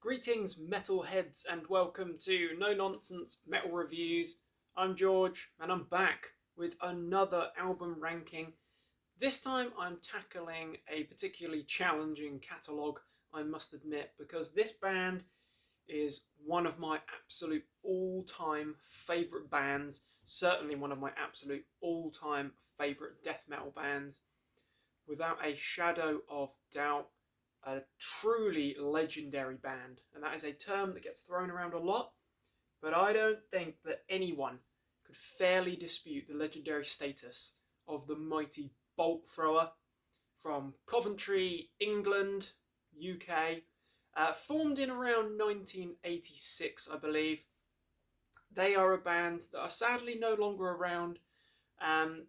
Greetings, metalheads, and welcome to No Nonsense Metal Reviews. I'm George, and I'm back with another album ranking. This time I'm tackling a particularly challenging catalogue, I must admit, because this band is one of my absolute all-time favourite bands, certainly one of my absolute all-time favourite death metal bands. Without a shadow of doubt, a truly legendary band. And that is a term that gets thrown around a lot, but I don't think that anyone could fairly dispute the legendary status of the mighty Bolt Thrower from Coventry, England, UK, formed in around 1986, I believe. They are a band that are sadly no longer around,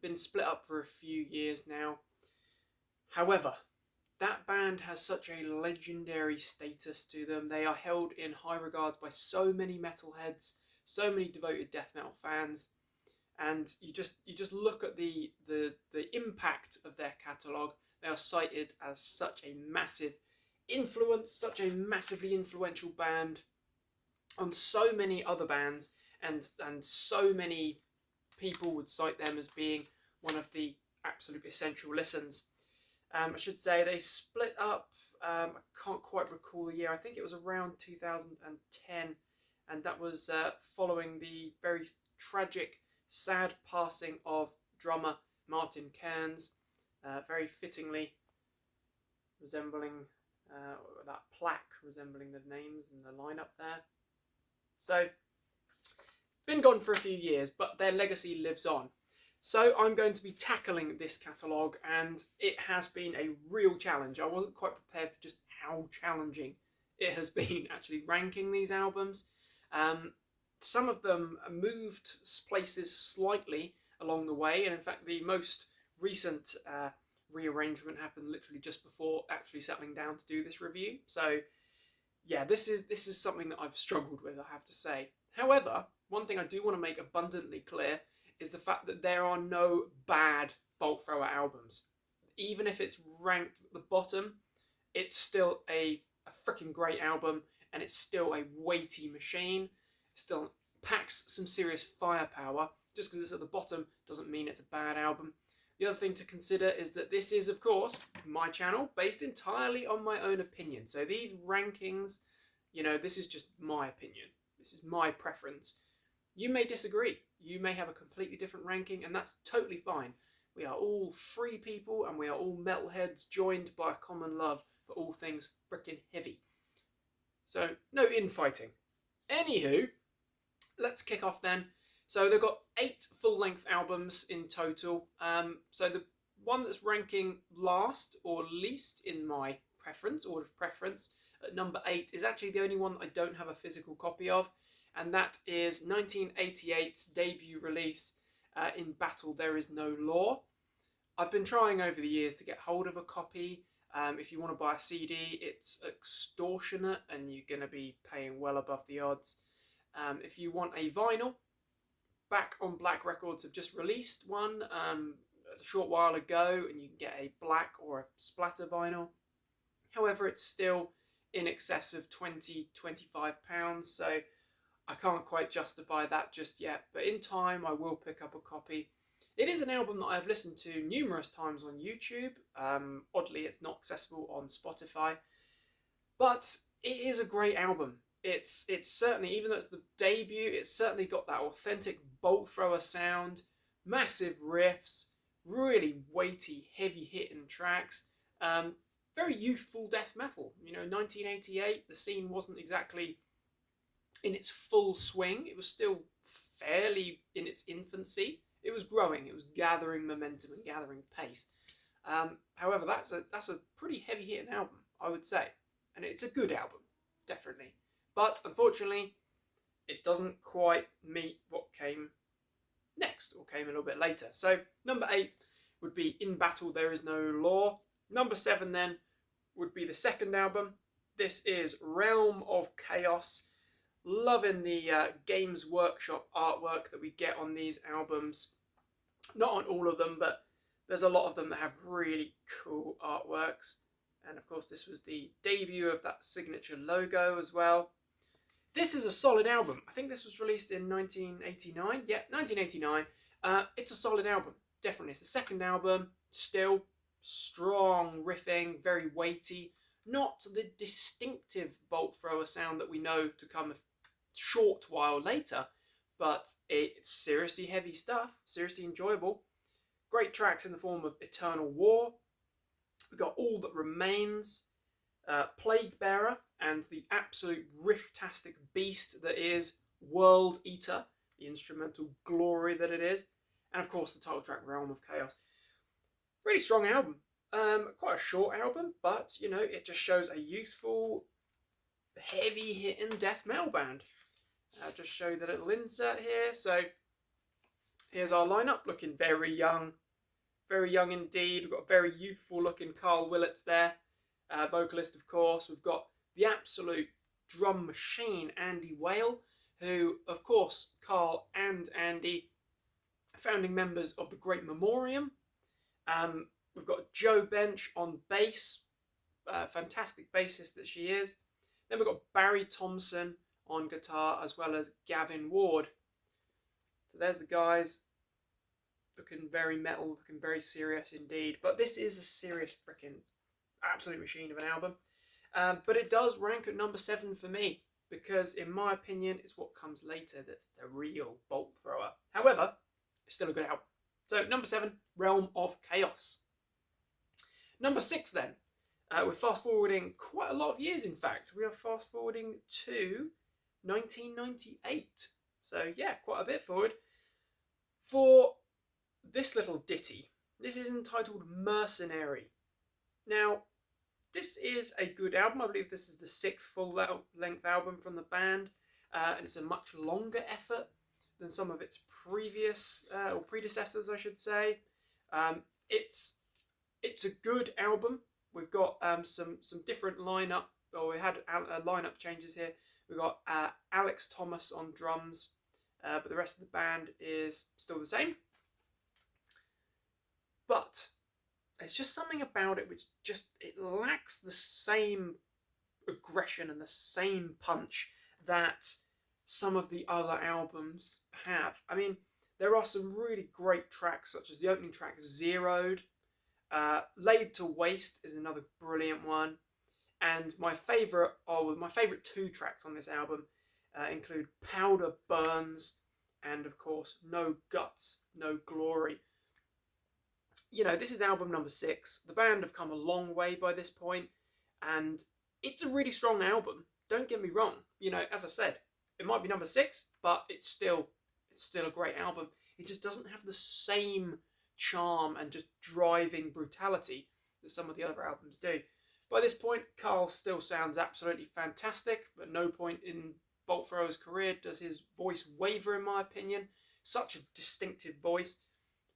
been split up for a few years now. However, that band has such a legendary status to them. They are held in high regards by so many metalheads, so many devoted death metal fans, and you just look at the impact of their catalogue. They are cited as such a massive influence, such a massively influential band on so many other bands, and so many people would cite them as being one of the absolute essential listens. I should say they split up, I can't quite recall the year, I think it was around 2010, and that was following the very tragic, sad passing of drummer Martin Cairns, very fittingly resembling that plaque, resembling the names and the lineup there. So, been gone for a few years, but their legacy lives on. So I'm going to be tackling this catalogue, and it has been a real challenge. I wasn't quite prepared for just how challenging it has been actually ranking these albums. Some of them moved places slightly along the way, and in fact the most recent rearrangement happened literally just before actually settling down to do this review. So yeah, this is something that I've struggled with, I have to say. However, one thing I do want to make abundantly clear is the fact that there are no bad Bolt Thrower albums. Even if it's ranked at the bottom, it's still a freaking great album, and it's still a weighty machine. It still packs some serious firepower. Just because it's at the bottom doesn't mean it's a bad album. The other thing to consider is that this is, of course, my channel, based entirely on my own opinion. So these rankings, this is just my opinion. This is my preference. You may disagree. You may have a completely different ranking, and that's totally fine. We are all free people, and we are all metalheads joined by a common love for all things frickin' heavy. So, no infighting. Anywho, let's kick off then. So they've got 8 full-length albums in total. So the one that's ranking last or least in my order of preference, at number 8, is actually the only one that I don't have a physical copy of. And that is 1988's debut release, In Battle There Is No Law. I've been trying over the years to get hold of a copy. If you want to buy a CD, it's extortionate, and you're going to be paying well above the odds. If you want a vinyl, Back on Black Records have just released one a short while ago, and you can get a black or a splatter vinyl. However, it's still in excess of £20-25, so I can't quite justify that just yet, but in time I will pick up a copy. It is an album that I've listened to numerous times on YouTube. Oddly, it's not accessible on Spotify, but it is a great album. It's certainly, even though it's the debut, it's certainly got that authentic Bolt Thrower sound, massive riffs, really weighty, heavy-hitting tracks, very youthful death metal. 1988, the scene wasn't exactly in its full swing. It was still fairly in its infancy. It was growing. It was gathering momentum and gathering pace. However, that's a pretty heavy-hitting album, I would say, and it's a good album, definitely. But unfortunately, it doesn't quite meet what came next, or came a little bit later. So number 8 would be In Battle There Is No Law. Number 7 then would be the second album. This is Realm of Chaos. Loving the Games Workshop artwork that we get on these albums. Not on all of them, but there's a lot of them that have really cool artworks. And of course, this was the debut of that signature logo as well. This is a solid album. I think this was released in 1989. Yeah, 1989. It's a solid album. Definitely. It's the second album. Still strong riffing, very weighty. Not the distinctive bolt thrower sound that we know to come a short while later, but it's seriously heavy stuff, seriously enjoyable. Great tracks in the form of Eternal War. We've got All That Remains, Plague Bearer, and the absolute riff-tastic beast that is World Eater, the instrumental glory that it is, and of course the title track Realm of Chaos. Really strong album. Quite a short album, but you know, it just shows a youthful, heavy-hitting death metal band. I'll just show you the little insert here. So here's our lineup, looking very young indeed. We've got a very youthful looking Carl Willits there, vocalist of course. We've got the absolute drum machine Andy Whale, who of course Carl and Andy, founding members of the Great Memoriam. We've got Joe Bench on bass, fantastic bassist that she is. Then we've got Barry Thompson on guitar, as well as Gavin Ward. So there's the guys, looking very metal, looking very serious indeed. But this is a serious freaking absolute machine of an album. But it does rank at number 7 for me, because in my opinion, it's what comes later that's the real bolt thrower. However, it's still a good album. So number 7, Realm of Chaos. Number 6 then. We're fast forwarding quite a lot of years, in fact. We are fast forwarding to 1998. So yeah, quite a bit forward. For this little ditty, this is entitled Mercenary. Now, this is a good album. I believe this is the 6th full-length album from the band, and it's a much longer effort than some of its previous, or predecessors, I should say. It's a good album. We've got some different lineup, or we had lineup changes here. We've got Alex Thomas on drums, but the rest of the band is still the same. But there's just something about it which it lacks the same aggression and the same punch that some of the other albums have. I mean, there are some really great tracks, such as the opening track Zeroed. Laid to Waste is another brilliant one. And my favourite 2 tracks on this album include Powder Burns and, of course, No Guts, No Glory. You know, this is album number 6. The band have come a long way by this point, and it's a really strong album. Don't get me wrong. You know, as I said, it might be number 6, but it's still a great album. It just doesn't have the same charm and just driving brutality that some of the other albums do. By this point, Carl still sounds absolutely fantastic, but at no point in Bolt Thrower's career does his voice waver, in my opinion. Such a distinctive voice.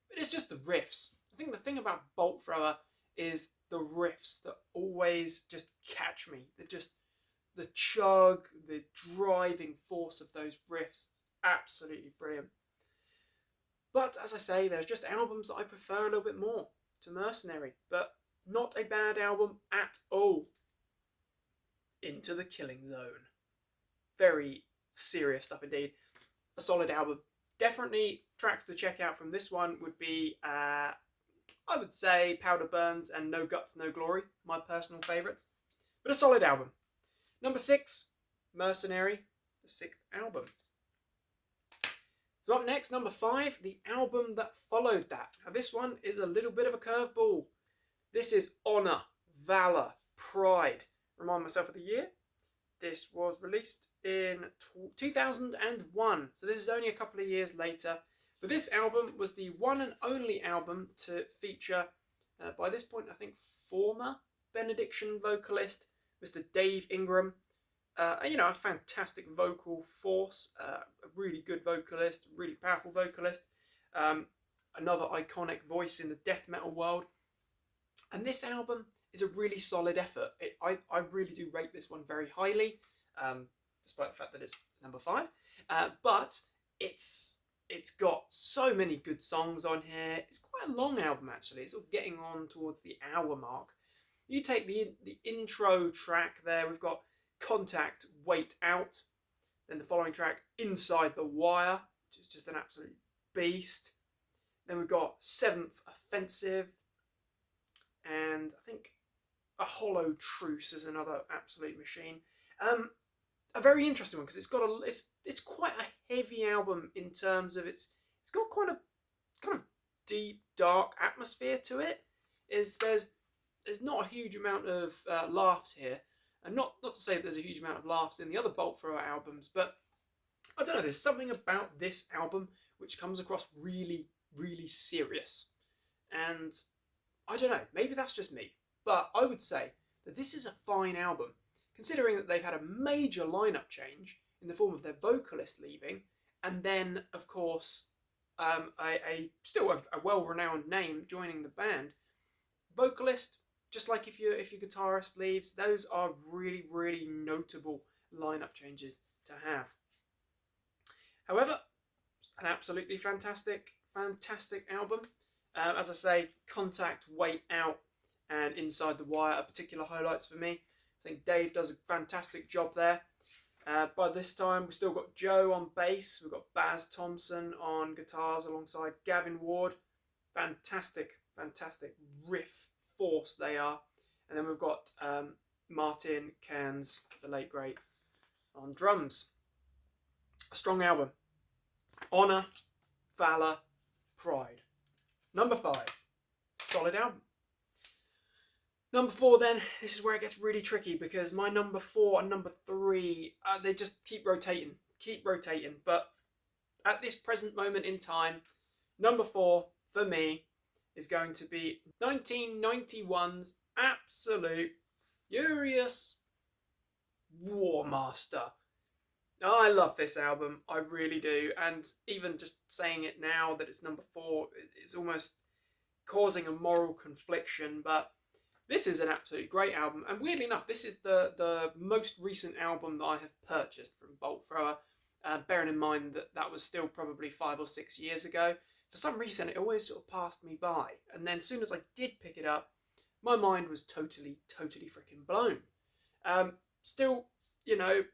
But it's just the riffs. I think the thing about Bolt Thrower is the riffs that always just catch me. The chug, the driving force of those riffs, absolutely brilliant. But as I say, there's just albums that I prefer a little bit more to Mercenary, but not a bad album at all. Into the Killing Zone. Very serious stuff indeed. A solid album. Definitely tracks to check out from this one would be, I would say, Powder Burns and No Guts, No Glory, my personal favourites. But a solid album. Number 6, Mercenary, the 6th album. So up next, number 5, the album that followed that. Now this one is a little bit of a curveball. This is Honour, Valour, Pride. Remind myself of the year. This was released in 2001. So this is only a couple of years later. But this album was the one and only album to feature, by this point I think, former Benediction vocalist, Mr. Dave Ingram. A fantastic vocal force, a really good vocalist, really powerful vocalist, another iconic voice in the death metal world. And this album is a really solid effort. I really do rate this one very highly, despite the fact that it's number 5. But it's got so many good songs on here. It's quite a long album actually. It's sort of getting on towards the hour mark. You take the intro track there, we've got Contact, Wait Out. Then the following track, Inside the Wire, which is just an absolute beast. Then we've got Seventh Offensive. And I think A Hollow Truce is another absolute machine. A very interesting one because it's quite a heavy album in terms of it's got kind of deep, dark atmosphere to it. There's not a huge amount of laughs here, and not to say that there's a huge amount of laughs in the other Bolt Thrower albums, but I don't know. There's something about this album which comes across really, really serious, and I don't know. Maybe that's just me, but I would say that this is a fine album, considering that they've had a major lineup change in the form of their vocalist leaving, and then of course still a well-renowned name joining the band. Vocalist, just like if your guitarist leaves, those are really, really notable lineup changes to have. However, an absolutely fantastic album. As I say, Contact, Wait Out, and Inside the Wire are particular highlights for me. I think Dave does a fantastic job there. By this time, we've still got Joe on bass. We've got Baz Thompson on guitars alongside Gavin Ward. Fantastic riff force they are. And then we've got Martin Cairns, the late great, on drums. A strong album. Honour, Valour, Pride. Number 5. Solid album. Number 4 then, this is where it gets really tricky because my number 4 and number 3, they just keep rotating. But at this present moment in time, number 4 for me is going to be 1991's absolute furious War Master. I love this album, I really do, and even just saying it now that it's number 4 is almost causing a moral confliction, but this is an absolutely great album, and weirdly enough, this is the most recent album that I have purchased from Bolt Thrower, bearing in mind that that was still probably 5 or 6 years ago. For some reason, it always sort of passed me by, and then as soon as I did pick it up, my mind was totally freaking blown. Still, you know,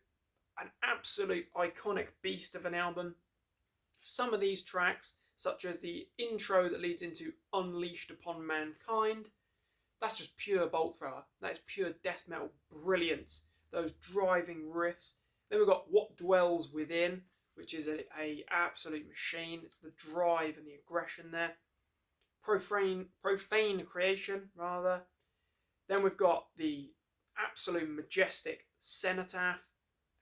an absolute iconic beast of an album. Some of these tracks, such as the intro that leads into Unleashed Upon Mankind, that's just pure Bolt Thrower. That is pure death metal brilliance. Those driving riffs. Then we've got What Dwells Within, which is a absolute machine. It's the drive and the aggression there. Profane Creation, rather. Then we've got the absolute majestic Cenotaph.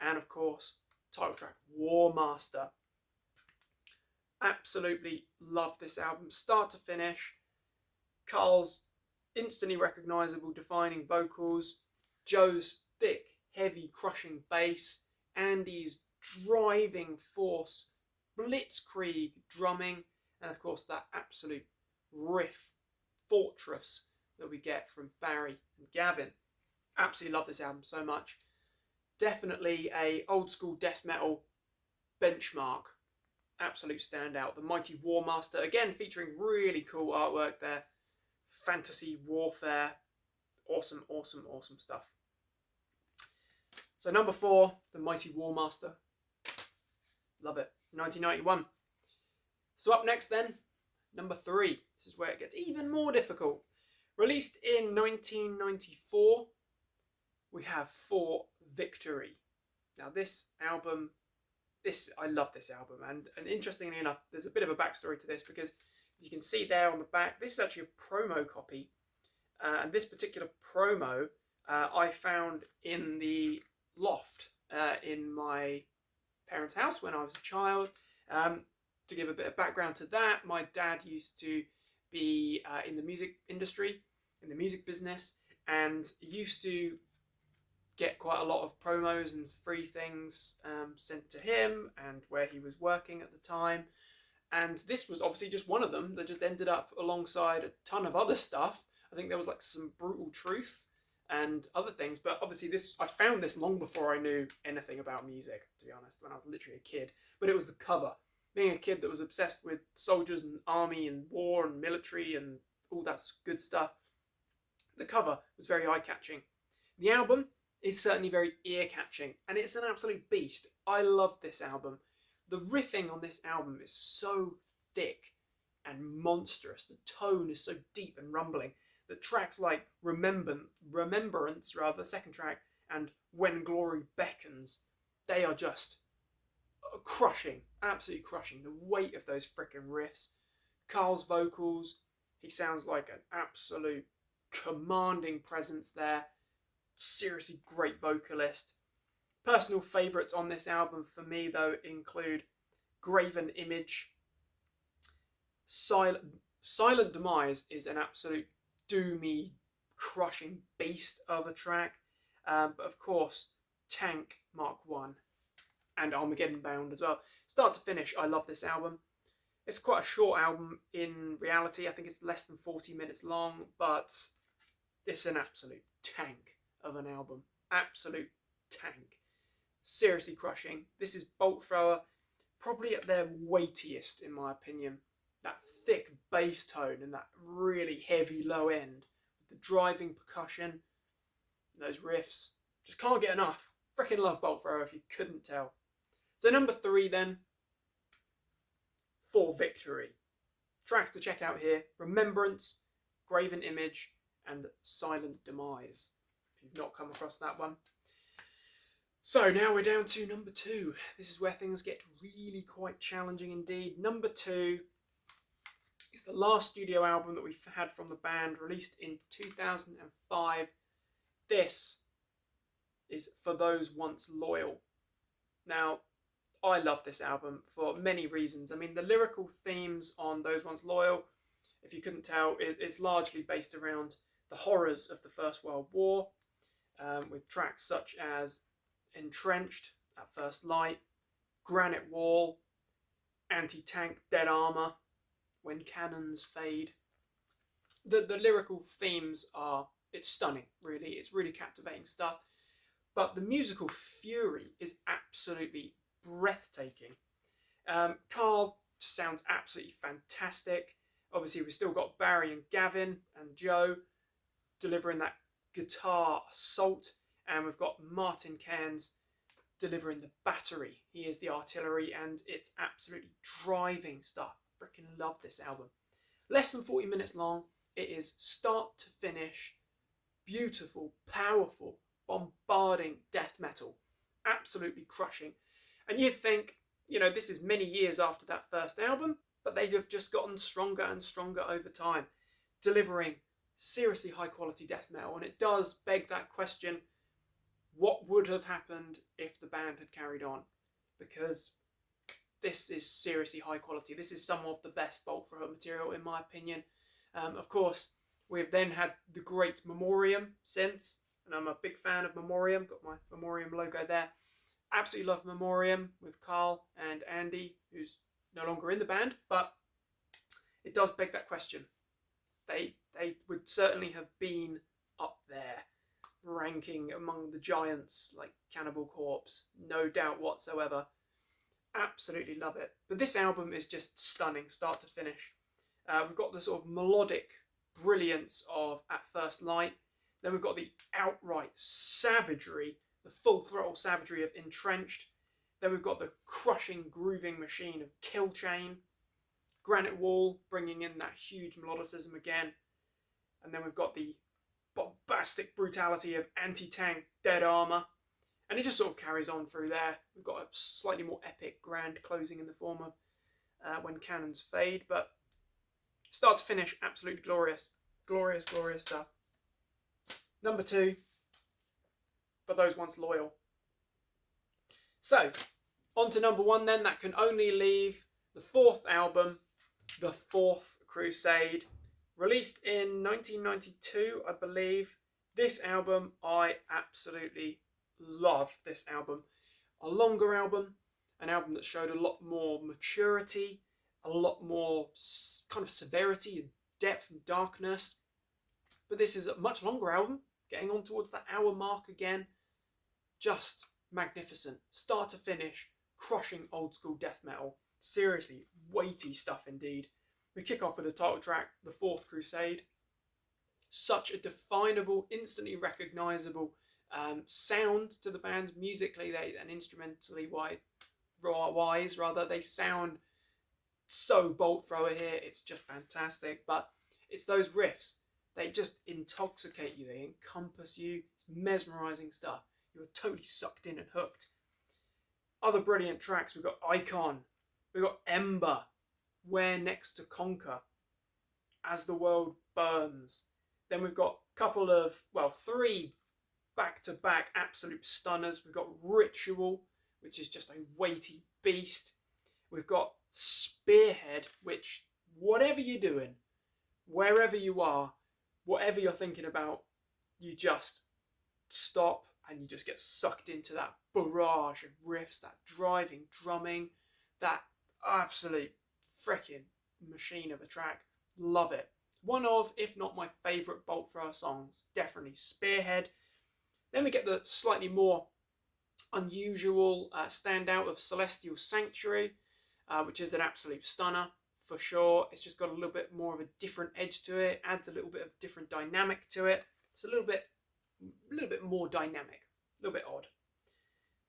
And of course, title track, War Master. Absolutely love this album, start to finish. Carl's instantly recognisable defining vocals, Joe's thick, heavy, crushing bass, Andy's driving force, blitzkrieg drumming, and of course that absolute riff fortress that we get from Barry and Gavin. Absolutely love this album so much. Definitely a old school death metal benchmark. Absolute standout. The Mighty War Master, again featuring really cool artwork there. Fantasy warfare. Awesome stuff. So number 4, the Mighty War Master. Love it. 1991. So up next then, number 3. This is where it gets even more difficult. Released in 1994, we have For Victory. Now this album, I love this album, and interestingly enough, there's a bit of a backstory to this because you can see there on the back, this is actually a promo copy, and this particular promo I found in the loft in my parents' house when I was a child. To give a bit of background to that, my dad used to be in the music industry, in the music business, and used to get quite a lot of promos and free things sent to him and where he was working at the time. And this was obviously just one of them that just ended up alongside a ton of other stuff. I think there was like some Brutal Truth and other things, but obviously I found this long before I knew anything about music, to be honest, when I was literally a kid. But it was the cover. Being a kid that was obsessed with soldiers and army and war and military and all that good stuff, The cover was very eye-catching. The album is certainly very ear-catching, and it's an absolute beast. I love this album. The riffing on this album is so thick and monstrous. The tone is so deep and rumbling that tracks like Remembrance, the second track, and When Glory Beckons, they are just crushing, absolutely crushing. The weight of those frickin' riffs. Carl's vocals, he sounds like an absolute commanding presence there. Seriously great vocalist. Personal favourites on this album for me, though, include Graven Image. Silent Demise is an absolute doomy, crushing beast of a track. But of course, Tank Mark 1 and Armageddon Bound as well. Start to finish, I love this album. It's quite a short album in reality. I think it's less than 40 minutes long, but it's an absolute tank of an album. Absolute tank. Seriously crushing. This is Bolt Thrower, probably at their weightiest, in my opinion. That thick bass tone and that really heavy low end. The driving percussion, those riffs. Just can't get enough. Freaking love Bolt Thrower if you couldn't tell. So number 3 then, For Victory. Tracks to check out here: Remembrance, Graven Image, and Silent Demise, if you've not come across that one. So now we're down to number 2. This is where things get really quite challenging indeed. Number 2 is the last studio album that we've had from the band, released in 2005. This is For Those Once Loyal. Now, I love this album for many reasons. I mean, the lyrical themes on Those Once Loyal, if you couldn't tell, it's largely based around the horrors of the First World War, with tracks such as Entrenched, At First Light, Granite Wall, Anti-Tank, Dead Armour, When Cannons Fade. The lyrical themes are, it's stunning, really. It's really captivating stuff. But the musical fury is absolutely breathtaking. Carl sounds absolutely fantastic. Obviously, we've still got Barry and Gavin and Joe delivering that guitar assault, and we've got Martin Cairns delivering the battery. He is the artillery, and it's absolutely driving stuff. Freaking love this album. Less than 40 minutes long. It is start to finish beautiful, powerful, bombarding death metal. Absolutely crushing. And you'd think, you know, this is many years after that first album, but they have just gotten stronger and stronger over time, delivering seriously high quality death metal. And it does beg that question, what would have happened if the band had carried on? Because this is seriously high quality. This is some of the best Bolt Thrower material, in my opinion. Of course, we've then had the great Memoriam since, and I'm a big fan of Memoriam. Got my Memoriam logo there. Absolutely love Memoriam with Carl and Andy, who's no longer in the band, but it does beg that question. They would certainly have been up there, ranking among the giants like Cannibal Corpse, no doubt whatsoever. Absolutely love it. But this album is just stunning, start to finish. We've got the sort of melodic brilliance of At First Light. Then we've got the outright savagery, the full throttle savagery of Entrenched. Then we've got the crushing, grooving machine of Kill Chain. Granite Wall, bringing in that huge melodicism again. And then we've got the bombastic brutality of Anti-Tank, Dead Armour. And it just sort of carries on through there. We've got a slightly more epic, grand closing in the form of When Cannons Fade. But start to finish, absolutely glorious. Glorious, glorious stuff. Number 2, For Those Once Loyal. So, on to number 1 then. That can only leave the 4th album, The Fourth Crusade. Released in 1992, I believe. This album, I absolutely love this album. A longer album, an album that showed a lot more maturity, a lot more kind of severity and depth and darkness. But this is a much longer album, getting on towards that hour mark again. Just magnificent, start to finish, crushing old school death metal. Seriously, weighty stuff indeed. We kick off with the title track, The Fourth Crusade. such a definable, instantly recognisable sound to the band musically and instrumentally wise rather. They sound so Bolt Thrower here. It's just fantastic. But it's those riffs. They just intoxicate you. They encompass you. It's mesmerising stuff. You're totally sucked in and hooked. Other brilliant tracks. We've got Icon. We've got Ember. Where Next to Conquer. As the World Burns. Then we've got a couple of, three back-to-back absolute stunners. We've got Ritual, which is just a weighty beast. We've got Spearhead, which, whatever you're doing, wherever you are, whatever you're thinking about, you just stop and you just get sucked into that barrage of riffs, that driving drumming, that absolute freaking machine of a track. Love it. One of, if not my favourite Bolt Thrower songs, definitely Spearhead. Then we get the slightly more unusual standout of Celestial Sanctuary, which is an absolute stunner for sure. It's just got a little bit more of a different edge to it, adds a little bit of different dynamic to it. It's a little bit more dynamic, a little bit odd.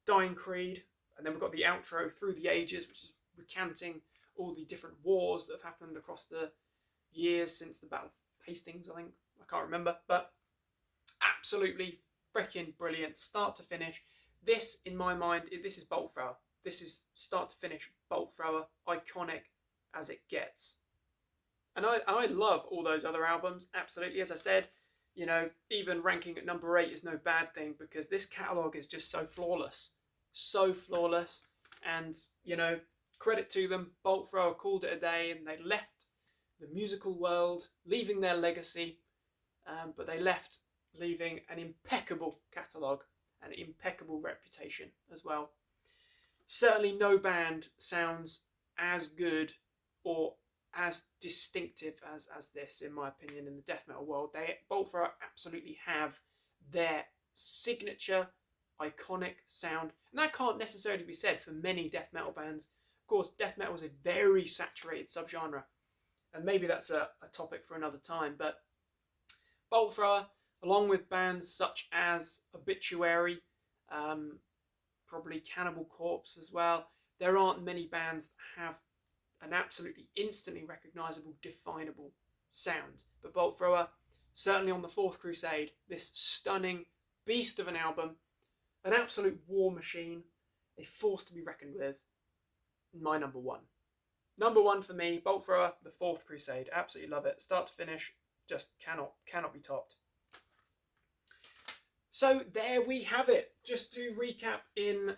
Dying Creed, and then we've got the outro, Through the Ages, which is recanting all the different wars that have happened across the years since the Battle of Hastings, I think. I can't remember, but absolutely freaking brilliant, start to finish. This, in my mind, this is Bolt Thrower. This is start to finish Bolt Thrower, iconic as it gets. And I love all those other albums, absolutely. As I said, you know, even ranking at number 8 is no bad thing because this catalogue is just so flawless. So flawless. And, you know, credit to them, Bolt Thrower called it a day and they left the musical world, leaving their legacy, but they left leaving an impeccable catalogue and an impeccable reputation as well. Certainly no band sounds as good or as distinctive as this, in my opinion, in the death metal world. Bolt Thrower absolutely have their signature, iconic sound, and that can't necessarily be said for many death metal bands. Of course, death metal is a very saturated subgenre, and maybe that's a topic for another time, but Bolt Thrower, along with bands such as Obituary, probably Cannibal Corpse as well, there aren't many bands that have an absolutely instantly recognisable, definable sound. But Bolt Thrower, certainly on the Fourth Crusade, this stunning beast of an album, an absolute war machine, a force to be reckoned with, my number one. Number one for me, Bolt Thrower, the Fourth Crusade. Absolutely love it. Start to finish, just cannot be topped. So there we have it. Just to recap in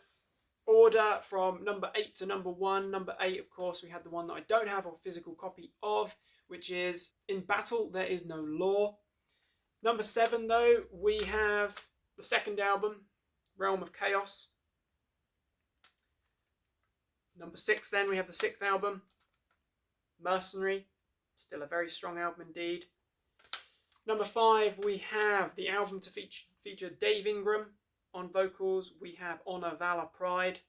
order from number 8 to number 1. Number 8, of course, we had the one that I don't have a physical copy of, which is In Battle There Is No Law. Number 7, though, we have the second album, Realm of Chaos. Number 6, then, we have the 6th album, Mercenary. Still a very strong album indeed. Number 5, we have the album to feature Dave Ingram on vocals. We have Honor, Valor, Pride.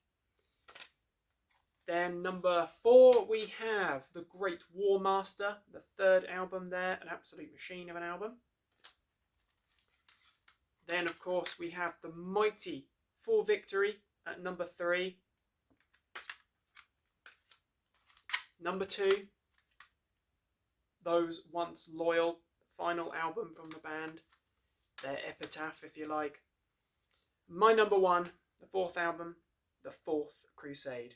Then number 4, we have The Great War Master, the third album there, an absolute machine of an album. Then, of course, we have The Mighty For Victory at number 3. Number 2, Those Once Loyal, final album from the band, their epitaph, if you like. My number 1, the 4th album, The Fourth Crusade.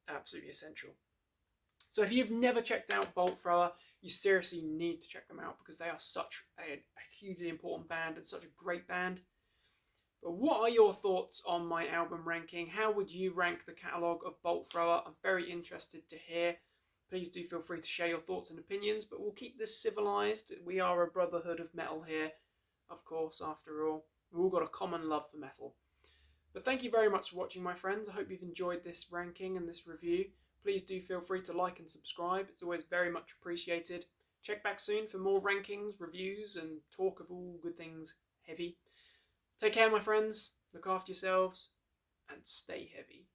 Absolutely essential. So if you've never checked out Bolt Thrower, you seriously need to check them out because they are such a hugely important band and such a great band. But what are your thoughts on my album ranking? How would you rank the catalogue of Bolt Thrower? I'm very interested to hear. Please do feel free to share your thoughts and opinions, but we'll keep this civilized. We are a brotherhood of metal here, of course, after all. We've all got a common love for metal. But thank you very much for watching, my friends. I hope you've enjoyed this ranking and this review. Please do feel free to like and subscribe. It's always very much appreciated. Check back soon for more rankings, reviews, and talk of all good things heavy. Take care, my friends. Look after yourselves and stay heavy.